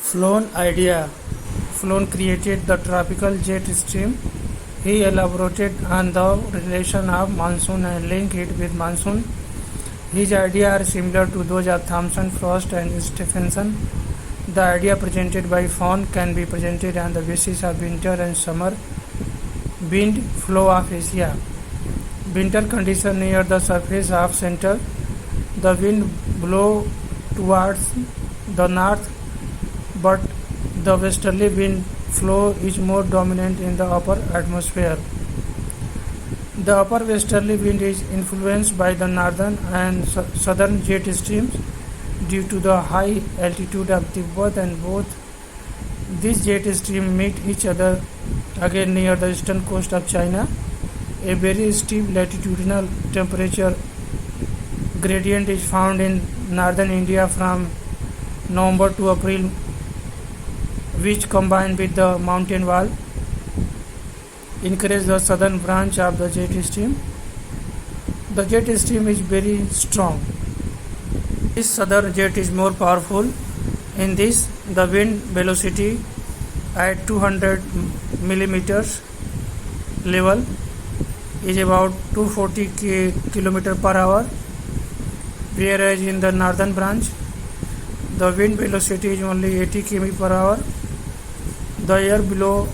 Flown created the tropical jet stream. He elaborated on the relation of monsoon and linked it with monsoon. His ideas are similar to those of Thomson, Frost, and Stephenson. The idea presented by Fawn can be presented on the basis of winter and summer wind flow of Asia. Winter condition near the surface of center. The wind blow towards the north, but the westerly wind flow is more dominant in the upper atmosphere. The upper westerly wind is influenced by the northern and southern jet streams due to the high altitude of Tibet, and both these jet streams meet each other again near the eastern coast of China. A very steep latitudinal temperature gradient is found in northern India from November to April, which combined with the mountain wall encourage the southern branch of the jet stream. The jet stream is very strong. This southern jet is more powerful. In this, the wind velocity at 200 millimeters level is about 240 km per hour, whereas in the northern branch, the wind velocity is only 80 km per hour. The air below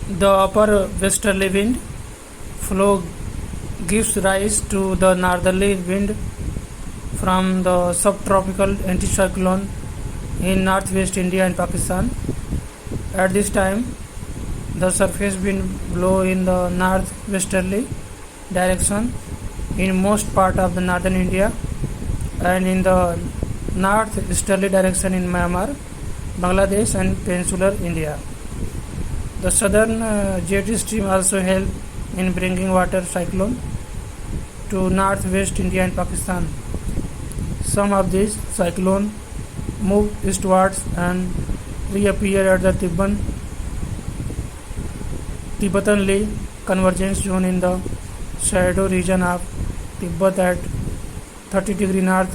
the upper westerly wind flow gives rise to the northerly wind from the subtropical anticyclone in northwest India and Pakistan. At this time, the surface wind blow in the northwesterly direction in most part of the northern India and in the northeasterly direction in Myanmar, Bangladesh and peninsular India. The southern jet stream also help in bringing water cyclone to northwest India and Pakistan. Some of these cyclone move eastwards and reappear at the Tibetan-Leh convergence zone in the shadow region of Tibet at 30 degree north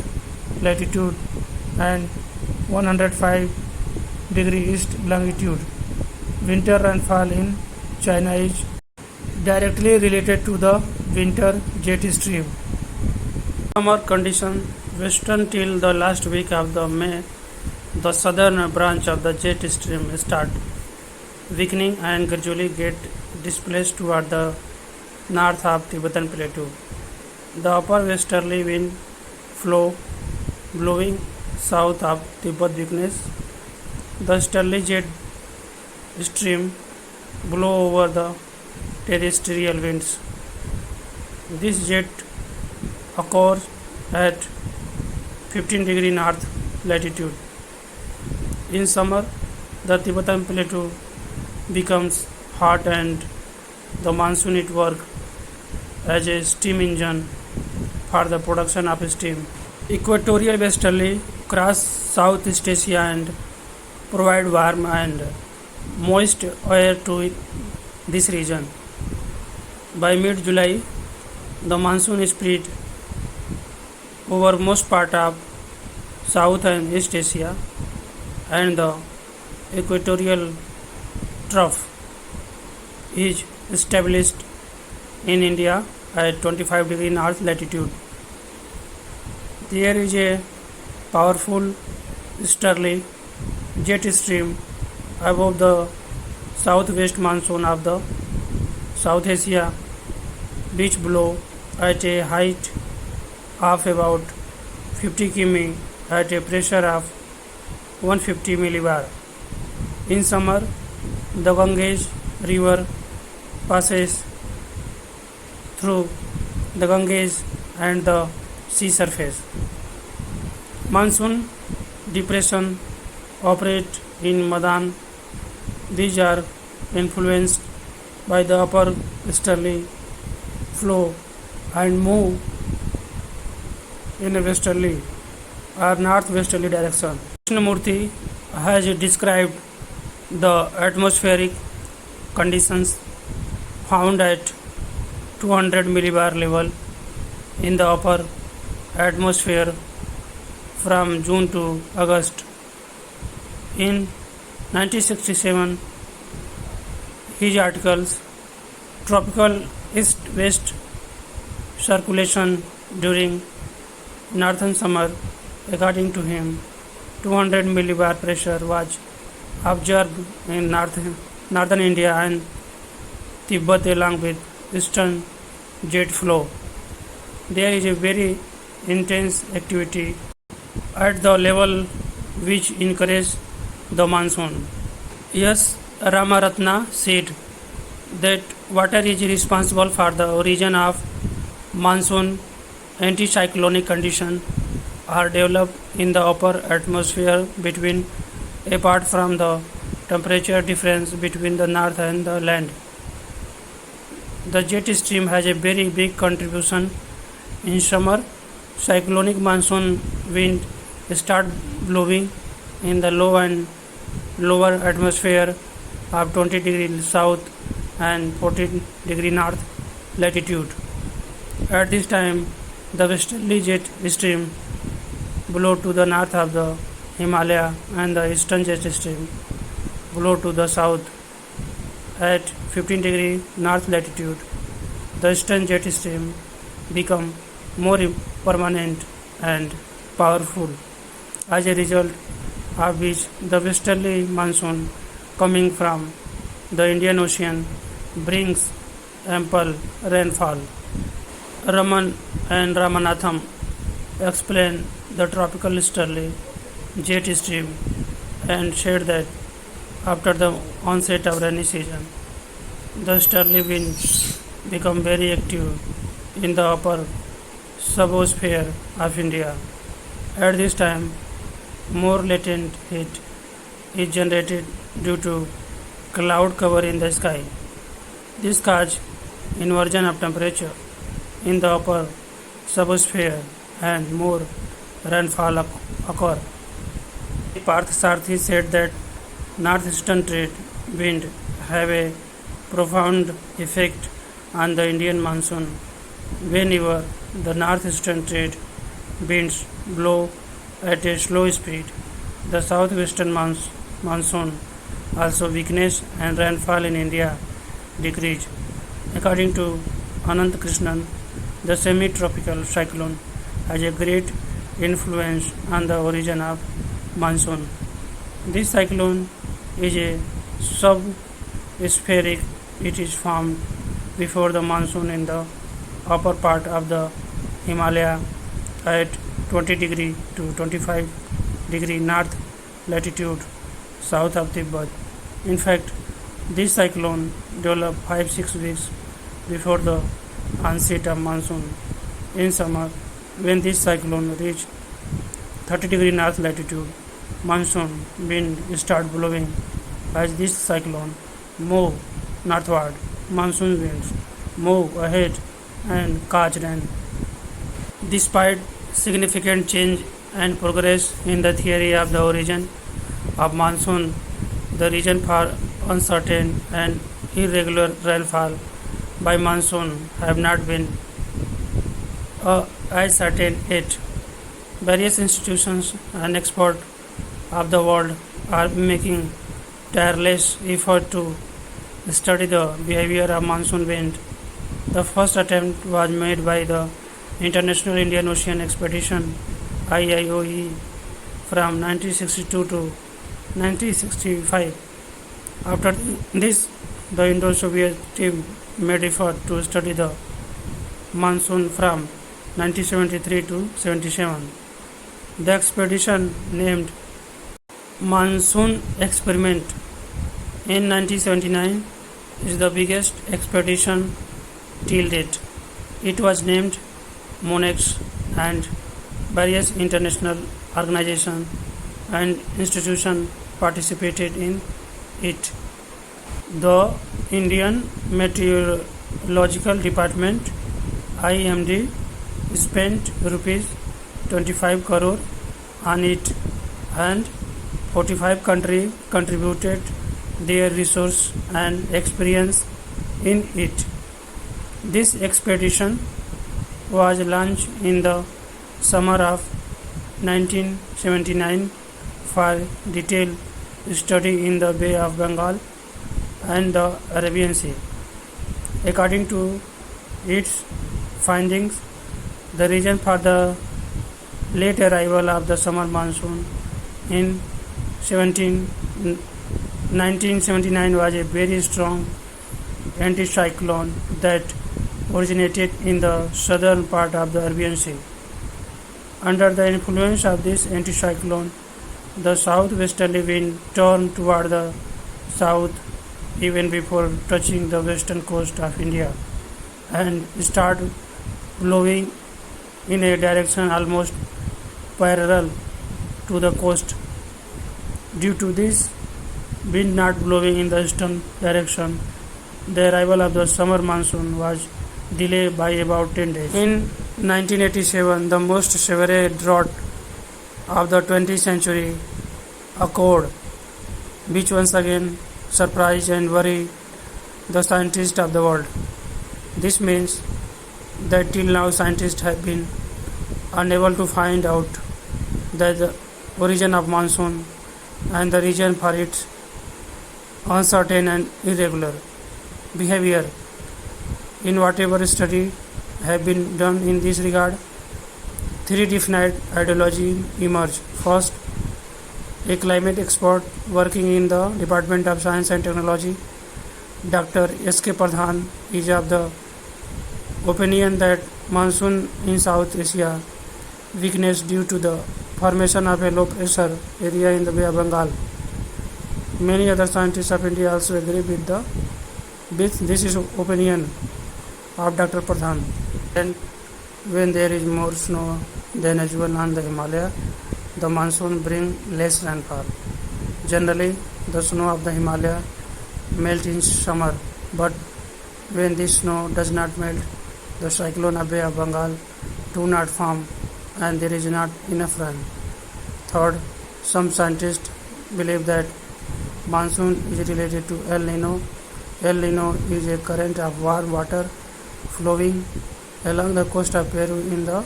latitude and 105 degree east longitude. Winter and fall in China is directly related to the winter jet stream. Summer condition western till the last week of the May, the southern branch of the jet stream start weakening and gradually get displaced toward the north of Tibetan Plateau. The upper westerly wind flow blowing south of Tibet weakness. The easterly jet stream blow over the terrestrial winds. This jet occurs at 15 degree north latitude. In summer, the Tibetan Plateau becomes hot and the monsoon it work as a steam engine for the production of steam. Equatorial westerly cross Southeast Asia and provide warm and moist air to this region. By mid-July, the monsoon is spread over most part of South and East Asia, and the equatorial trough is established in India at 25 degree north latitude. There is a powerful easterly jet stream above the southwest monsoon of the South Asia, which blow at a height of about 50 km at a pressure of 150 millibar. In summer, the Ganges river passes through the Ganges and the sea surface. Monsoon depression operate in Madan. These are influenced by the upper easterly flow and move in a westerly or northwesterly direction. Krishnamurti has described the atmospheric conditions found at 200 millibar level in the upper atmosphere from June to August. In 1967, his articles Tropical East-West Circulation During Northern Summer, according to him, 200 millibar pressure was observed in northern India and Tibet along with eastern jet flow. There is a very intense activity at the level which encourages the monsoon. Yes, Ramaratna said that water is responsible for the origin of monsoon. Anticyclonic conditions are developed in the upper atmosphere between, apart from the temperature difference between the north and the land. The jet stream has a very big contribution. In summer, cyclonic monsoon wind start blowing in the low and lower atmosphere of 20 degrees south and 14 degree north latitude. At this time, the westerly jet stream blow to the north of the Himalaya and the eastern jet stream blow to the south at 15 degree north latitude. The eastern jet stream become more permanent and powerful, as a result of which the westerly monsoon coming from the Indian Ocean brings ample rainfall. Raman and Ramanatham explain the tropical easterly jet stream and said that after the onset of rainy season, the easterly winds become very active in the upper subosphere of India. At this time, more latent heat is generated due to cloud cover in the sky. This causes inversion of temperature in the upper subosphere and more rainfall occur. Parthasarathi said that northeastern trade wind have a profound effect on the Indian monsoon. Whenever the northeastern trade winds blow at a slow speed, the southwestern monsoon also weakness and rainfall in India decrease. According to Anant Krishnan, the semi-tropical cyclone has a great influence on the origin of monsoon. This cyclone is a sub-spheric. It is formed before the monsoon in the upper part of the Himalaya at 20 degree to 25 degree north latitude south of Tibet. In fact, this cyclone developed 5-6 weeks before the onset of monsoon. In summer, when this cyclone reached 30 degree north latitude, monsoon wind start blowing. As this cyclone move northward, monsoon winds move ahead and cause rain. Despite significant change and progress in the theory of the origin of monsoon, the reason for uncertain and irregular rainfall by monsoon have not been as certain yet. Various institutions and experts of the world are making tireless effort to study the behavior of monsoon wind. The first attempt was made by the International Indian Ocean Expedition (IIOE) from 1962 to 1965. After this, the Indo-Soviet team made effort to study the monsoon from 1973 to 77. The expedition, named Monsoon Experiment in 1979, is the biggest expedition till date. It was named MONEX, and various international organizations and institutions participated in it. The Indian Meteorological Department (IMD) spent rupees 25 crore on it, and 45 countries contributed their resource and experience in it. This expedition was launched in the summer of 1979 for detailed study in the Bay of Bengal and the Arabian Sea. According to its findings, the reason for the late arrival of the summer monsoon in 1979 was a very strong anticyclone that originated in the southern part of the Arabian Sea. Under the influence of this anticyclone, the southwesterly wind turned toward the south even before touching the western coast of India and started blowing in a direction almost parallel to the coast. Due to this wind not blowing in the eastern direction, the arrival of the summer monsoon was delayed by about 10 days. In 1987, the most severe drought of the 20th century occurred, which once again surprised and worried the scientists of the world. This means that till now scientists have been unable to find out the origin of monsoon and the reason for its uncertain and irregular behavior. In whatever study have been done in this regard, three definite ideologies emerge. First, a climate expert working in the Department of Science and Technology, Dr. S.K. Pradhan, is of the opinion that monsoon in South Asia weakness due to the formation of a low pressure area in the Bay of Bengal. Many other scientists of India also agree with this is opinion of Dr. Pradhan. And when there is more snow than usual on the Himalaya, the monsoon brings less rainfall. Generally, the snow of the Himalaya melts in summer, but when this snow does not melt, the cyclone of Bay of Bengal do not form and there is not enough rain. Third, some scientists believe that monsoon is related to El Nino. El Nino is a current of warm water flowing along the coast of Peru in the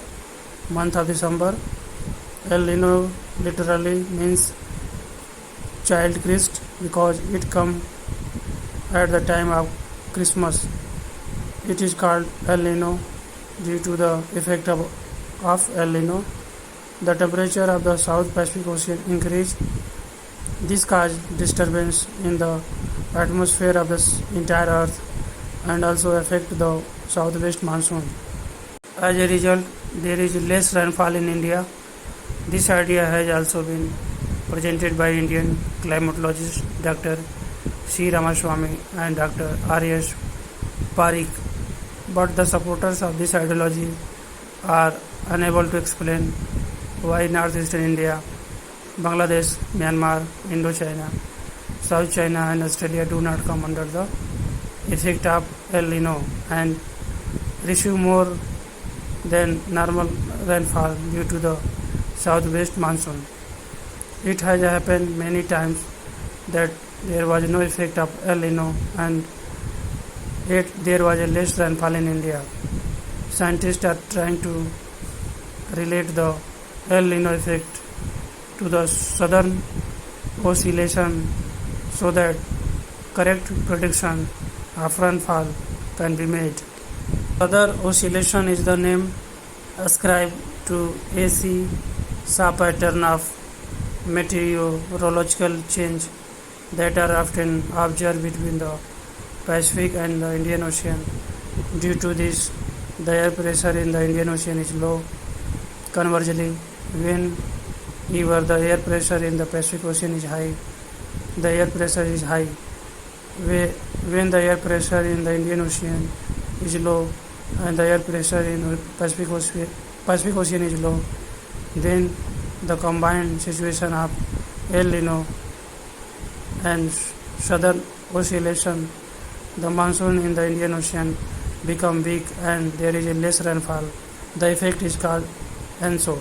month of December. El Nino literally means child Christ because it comes at the time of Christmas. It is called El Nino due to the effect of El Nino. The temperature of the South Pacific Ocean increased. This caused disturbance in the atmosphere of the entire Earth and also affect the southwest monsoon. As a result, there is less rainfall in India. This idea has also been presented by Indian climatologists Dr. C. Ramaswamy and Dr. R.S. Parikh, but the supporters of this ideology are unable to explain why northeastern India, Bangladesh, Myanmar, Indochina, South China and Australia do not come under the effect of El Nino and receive more than normal rainfall due to the southwest monsoon. It has happened many times that there was no effect of El Nino and yet there was a less rainfall in India. Scientists are trying to relate the El Nino effect to the southern oscillation so that correct prediction of rainfall can be made. Other oscillation is the name ascribed to AC pattern of meteorological change that are often observed between the Pacific and the Indian Ocean. Due to this, the air pressure in the Indian Ocean is low. Conversely, whenever the air pressure in the Pacific Ocean is high, the air pressure is high. When the air pressure in the Indian Ocean is low and the air pressure in the Pacific Ocean is low, then the combined situation of El Nino and southern oscillation, the monsoon in the Indian Ocean become weak and there is a less rainfall. The effect is called ENSO.